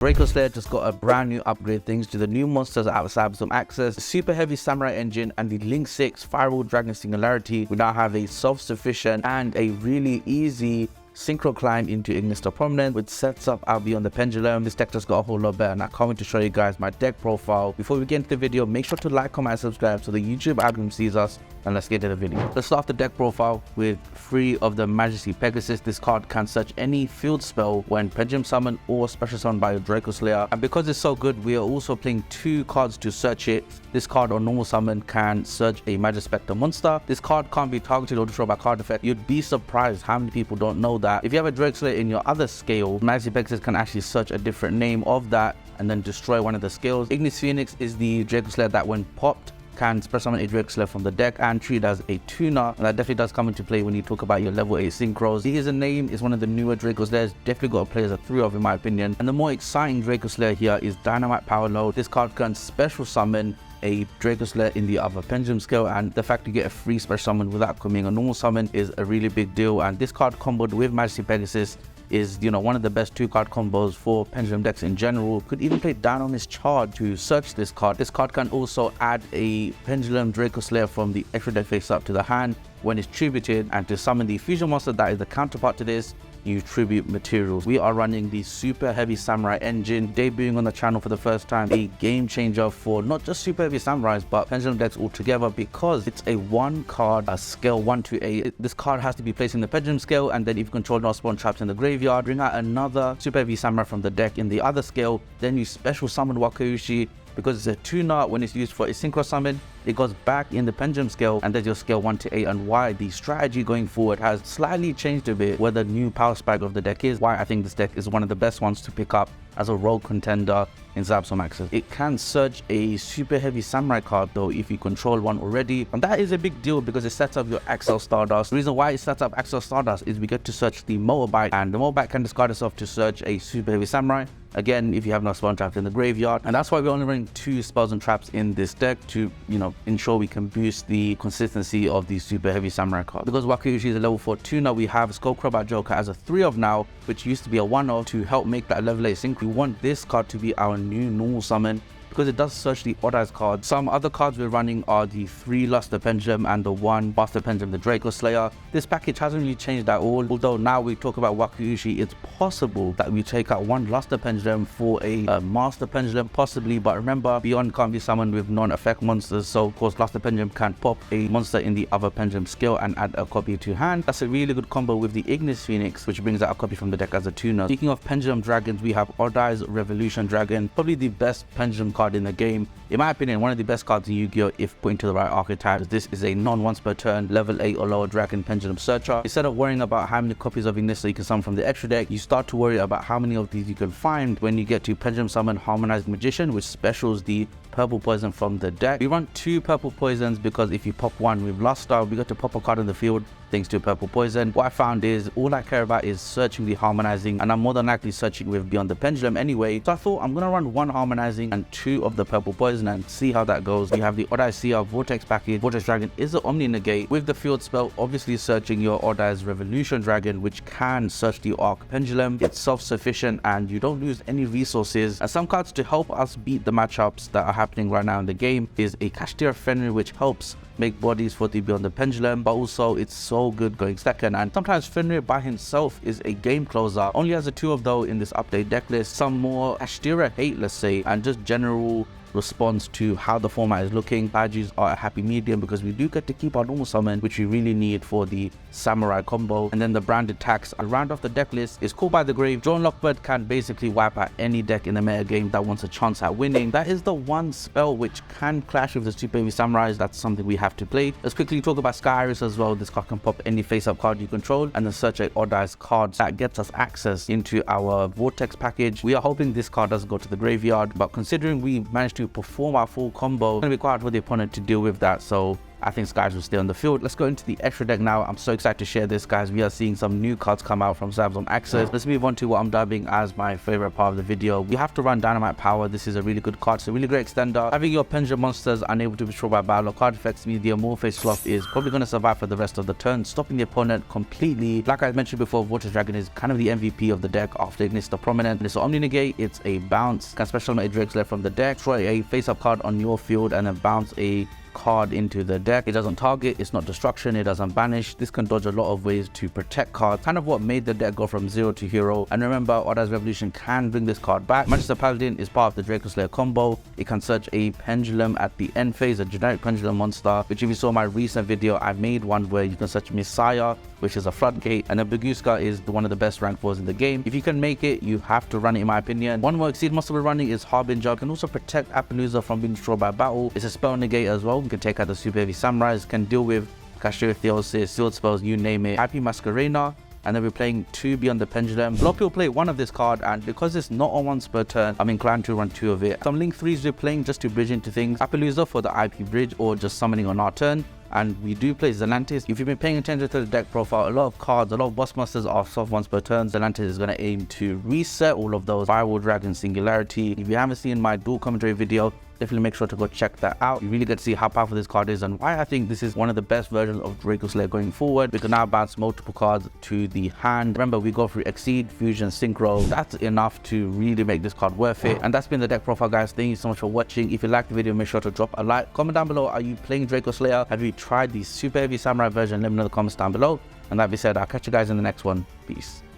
Dracoslayer just got a brand new upgrade thanks to the new monsters outside some access, the Superheavy Samurai engine, and the Link 6 Firewall Dragon Singularity. We now have a self-sufficient and a really easy synchro climb into Ignister prominence, which sets up out beyond the pendulum. This deck just got a whole lot better, and I can't wait to show you guys my deck profile. Before we get into the video, make sure to like, comment, and subscribe so the YouTube algorithm sees us, and let's get into the video. Let's start off the deck profile with 3 of the Majesty Pegasus. This card can search any field spell when pendulum summon or special summoned by a Dracoslayer, and because it's so good, we are also playing 2 cards to search it. This card on normal summon can search a Magispector monster. This card can't be targeted or destroyed by card effect. You'd be surprised how many people don't know that. If you have a Dracoslayer in your other scale, Majesty Pegasus can actually search a different name of that and then destroy one of the scales. Ignis Phoenix is the Dracoslayer that when popped can special summon a Dracoslayer from the deck and treat it as a tuner, and that definitely does come into play when you talk about your level 8 synchros. He is a name, is one of the newer Dracoslayers, definitely got to play as a 3 of in my opinion. And the more exciting Dracoslayer here is Dynamite Power Load. This card can special summon a Dracoslayer in the other pendulum scale, and the fact you get a free special summon without coming a normal summon is a really big deal. And this card comboed with Majesty Pegasus is, you know, one of the best 2-card combos for pendulum decks in general. Could even play down on his charge to search this card. This card can also add a pendulum Dracoslayer from the extra deck face up to the hand when it's tributed, and to summon the fusion monster that is the counterpart to this, you tribute materials. We are running the Superheavy Samurai engine, debuting on the channel for the first time, a game changer for not just Superheavy Samurais but pendulum decks altogether, because it's a 1-card scale 1 to 8. This card has to be placed in the pendulum scale, and then if you control not spawn traps in the graveyard, bring out another Superheavy Samurai from the deck in the other scale, then you special summon Wakaushi. Because it's a tuner, when it's used for a synchro summon, it goes back in the pendulum scale, and there's your scale 1 to 8. And why the strategy going forward has slightly changed a bit, where the new power spike of the deck is, why I think this deck is one of the best ones to pick up as a rogue contender in Zabsom Access. It can search a Superheavy Samurai card though if you control one already, and that is a big deal because it sets up your Axel Stardust. The reason why it sets up Axel Stardust is we get to search the Motorbike, and the Motorbike can discard itself to search a Superheavy Samurai, again if you have no spawn traps in the graveyard. And that's why we're only running 2 spells and traps in this deck to, you know, ensure we can boost the consistency of the Superheavy Samurai card. Because Wakaushi is a level 4 tuner, we have Skullcrowbar Joker as a 3 of now, which used to be a 1 of, to help make that level 8 sync. We want this card to be our new normal summon because it does search the odd eyes cards. Some other cards we're running are the 3 Luster Pendulum and the 1 Master Pendulum, the Dracoslayer. This package hasn't really changed at all, although now we talk about Wakaushi, it's possible that we take out 1 Luster Pendulum for a Master Pendulum, possibly, but remember, Beyond can't be summoned with non-effect monsters, so of course Luster Pendulum can pop a monster in the other pendulum scale and add a copy to hand. That's a really good combo with the Ignis Phoenix, which brings out a copy from the deck as a tuner. Speaking of Pendulum Dragons, we have Odd Eyes Revolution Dragon, probably the best pendulum card in the game. In my opinion, one of the best cards in Yu-Gi-Oh! If put into the right archetypes. This is a non-once per turn level 8 or lower dragon pendulum searcher. Instead of worrying about how many copies of Ignister you can summon from the extra deck, you start to worry about how many of these you can find when you get to pendulum summon Harmonized Magician, which specials the purple poison from the deck. We run 2 purple poisons because if you pop 1 with Luster, we got to pop a card in the field thanks to purple poison. What I found is all I care about is searching the harmonizing, and I'm more than likely searching with Beyond the Pendulum anyway, so I thought I'm gonna run 1 harmonizing and 2 of the purple poison and see how that goes. You have the Odd Eyes Seer Vortex package. Vortex Dragon is an Omni Negate with the field spell, obviously searching your Odd Eyes Revolution Dragon, which can search the Arc Pendulum. It's self-sufficient and you don't lose any resources. And some cards to help us beat the matchups that are happening right now in the game is a Kashtira Fenrir, which helps make bodies for the Beyond the Pendulum, but also it's so good going second. And sometimes Fenrir by himself is a game closer. Only has a 2 of though in this update deck list. Some more Kashtira hate, let's say, and just general response to how the format is looking. Badges are a happy medium because we do get to keep our normal summon, which we really need for the samurai combo. And then the branded tax and round off the deck list is Called by the Grave. Drone Lockbird can basically wipe out any deck in the meta game that wants a chance at winning. That is the one spell which can clash with the Superheavy Samurais. That's something we have to play. Let's quickly talk about Sky Iris as well. This card can pop any face-up card you control and then search a Odd Eyes cards. That gets us access into our Vortex package. We are hoping this card doesn't go to the graveyard, but considering we managed to perform our full combo, it's going to be quite hard for the opponent to deal with that, so I think Skies will stay on the field. Let's go into the extra deck now. I'm so excited to share this, guys. We are seeing some new cards come out from Samsung Access. Let's move on to what I'm dubbing as my favorite part of the video. We have to run Dynamite Power. This is a really good card. It's a really great extender. Having your Pendulum monsters unable to be destroyed by battle or card effects means the Amorphous Sloth is probably going to survive for the rest of the turn, stopping the opponent completely. Like I mentioned before, Vortex Dragon is kind of the MVP of the deck after Ignister Prominent. It's Omni Negate. It's a bounce. Can special summon a Dracoslayers from the deck, destroy a face-up card on your field, and then bounce a card into the deck. It doesn't target, it's not destruction, it doesn't banish. This can dodge a lot of ways to protect cards, kind of what made the deck go from 0 to hero. And remember, Oda's Revolution can bring this card back. Manchester Paladin is part of the Dracoslayer combo. It can search a pendulum at the end phase, a generic pendulum monster, which if you saw my recent video, I made one where you can search Messiah, which is a floodgate, and then Baguska is one of the best rank 4s in the game. If you can make it, you have to run it in my opinion. One more Exceed monster we're running is Harbinger. It can also protect Appaloosa from being destroyed by battle. It's a spell negate as well. You can take out the Sueprheavy Samurais, can deal with Cashier Theosis, sealed spells, you name it. IP Masquerena, and then we're playing 2 Beyond the Pendulum. A lot of people play one of this card, and because it's not on once per turn, I'm inclined to run 2 of it. Some Link 3s we're playing just to bridge into things. Appaloosa for the IP bridge or just summoning on our turn. And we do play Zelantis. If you've been paying attention to the deck profile, a lot of cards, a lot of boss monsters are soft once per turn. Zelantis is going to aim to reset all of those. Firewall Dragon Singularity. If you haven't seen my dual commentary video, definitely make sure to go check that out. You really get to see how powerful this card is and why I think this is one of the best versions of Dracoslayer going forward. We can now bounce multiple cards to the hand. Remember, we go through Exceed, Fusion, Synchro. That's enough to really make this card worth it. And that's been the deck profile, guys. Thank you so much for watching. If you liked the video, make sure to drop a like. Comment down below, are you playing Dracoslayer? Have you tried the Sueprheavy Samurai version? Let me know in the comments down below. And that being said, I'll catch you guys in the next one. Peace.